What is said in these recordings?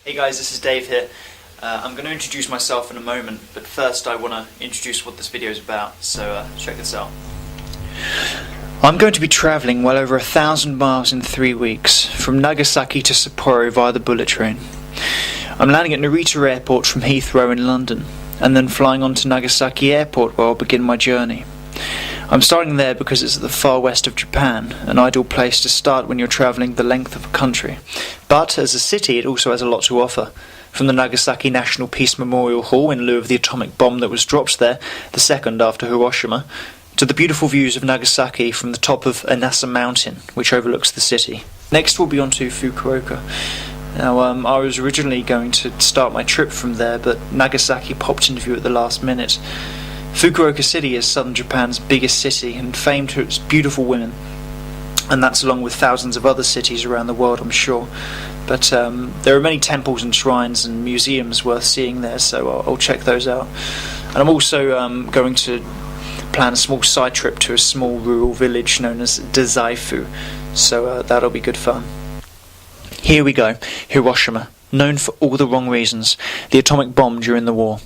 Hey guys, this is Dave here. I'm going to introduce myself in a moment, but first I want to introduce what this video is about, so check this out. I'm going to be travelling well over 1,000 miles in 3 weeks, from Nagasaki to Sapporo via the bullet train. I'm landing at Narita Airport from Heathrow in London, and then flying on to Nagasaki Airport where I'll begin my journey. I'm starting there because it's at the far west of Japan, an ideal place to start when you're travelling the length of a country. But as a city, it also has a lot to offer. From the Nagasaki National Peace Memorial Hall in lieu of the atomic bomb that was dropped there, the second after Hiroshima, to the beautiful views of Nagasaki from the top of Inasa Mountain, which overlooks the city. Next we'll be on to Fukuoka. Now, I was originally going to start my trip from there, but Nagasaki popped into view at the last minute. Fukuoka City is southern Japan's biggest city and famed for its beautiful women, and that's along with thousands of other cities around the world, I'm sure. But there are many temples and shrines and museums worth seeing there, so I'll check those out. And I'm also going to plan a small side trip to a small rural village known as Dazaifu, so that'll be good fun. Here we go, Hiroshima, known for all the wrong reasons, the atomic bomb during the war.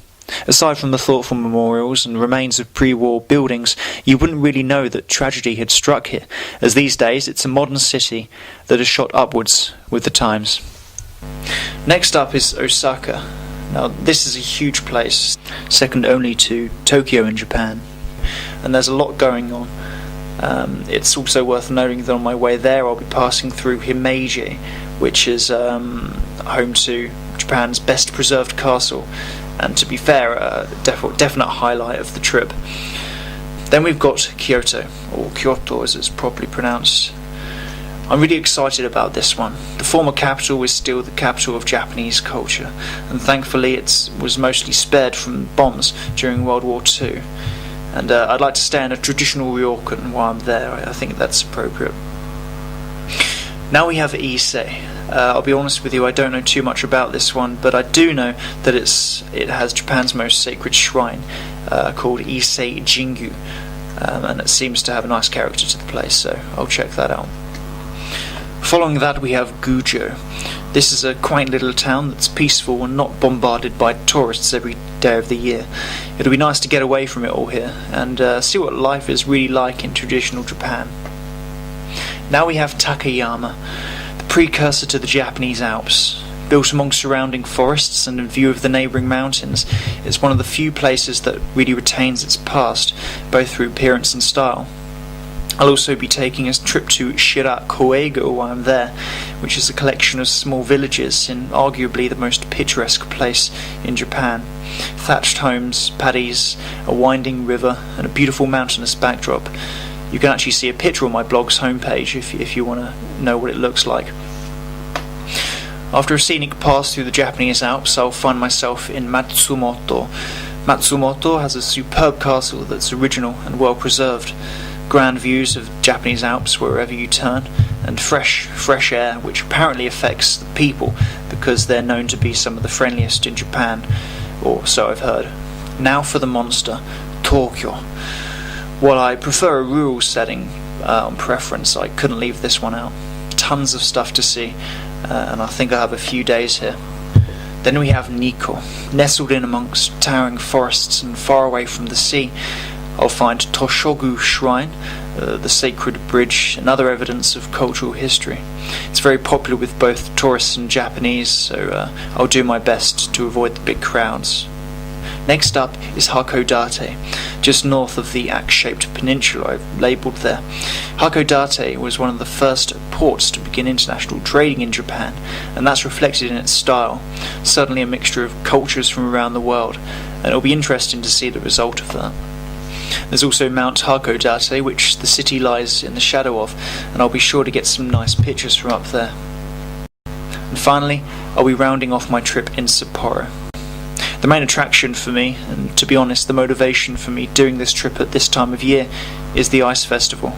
Aside from the thoughtful memorials and remains of pre-war buildings, you wouldn't really know that tragedy had struck here, as these days it's a modern city that has shot upwards with the times. Next up is Osaka. Now this is a huge place, second only to Tokyo in Japan, and there's a lot going on. It's also worth noting that on my way there I'll be passing through Himeji, which is home to Japan's best preserved castle, and to be fair, a definite highlight of the trip. Then we've got Kyoto, or Kyoto as it's properly pronounced. I'm really excited about this one. The former capital is still the capital of Japanese culture, and thankfully it was mostly spared from bombs during World War II. And I'd like to stay in a traditional ryokan while I'm there. I think that's appropriate. Now we have Ise. I'll be honest with you, I don't know too much about this one, but I do know that it has Japan's most sacred shrine, called Ise Jingu, and it seems to have a nice character to the place, so I'll check that out. Following that we have Gujo. This is a quaint little town that's peaceful and not bombarded by tourists every day of the year. It'll be nice to get away from it all here, and see what life is really like in traditional Japan. Now we have Takayama, the precursor to the Japanese Alps. Built among surrounding forests and in view of the neighbouring mountains, it's one of the few places that really retains its past, both through appearance and style. I'll also be taking a trip to Shirakoego while I'm there, which is a collection of small villages in arguably the most picturesque place in Japan. Thatched homes, paddies, a winding river, and a beautiful mountainous backdrop. You can actually see a picture on my blog's homepage if you want to know what it looks like. After a scenic pass through the Japanese Alps, I'll find myself in Matsumoto. Matsumoto has a superb castle that's original and well preserved. Grand views of Japanese Alps wherever you turn, and fresh air, which apparently affects the people because they're known to be some of the friendliest in Japan, or so I've heard. Now for the monster, Tokyo. While I prefer a rural setting on preference, I couldn't leave this one out. Tons of stuff to see, and I think I have a few days here. Then we have Nikko. Nestled in amongst towering forests and far away from the sea, I'll find Toshogu Shrine, the sacred bridge, and other evidence of cultural history. It's very popular with both tourists and Japanese, so I'll do my best to avoid the big crowds. Next up is hakodate, just north of the axe-shaped peninsula I've labelled there. Hakodate was one of the first ports to begin international trading in Japan, and that's reflected in its style, certainly a mixture of cultures from around the world, and it'll be interesting to see the result of that. There's also Mount Hakodate, which the city lies in the shadow of, and I'll be sure to get some nice pictures from up there. And finally, I'll be rounding off my trip in Sapporo. The main attraction for me, and to be honest the motivation for me doing this trip at this time of year, is the ice festival.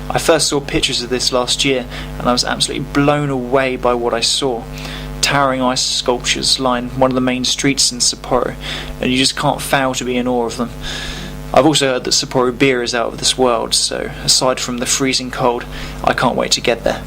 I first saw pictures of this last year and I was absolutely blown away by what I saw. Towering ice sculptures line one of the main streets in Sapporo, and you just can't fail to be in awe of them. I've also heard that Sapporo beer is out of this world, so aside from the freezing cold, I can't wait to get there.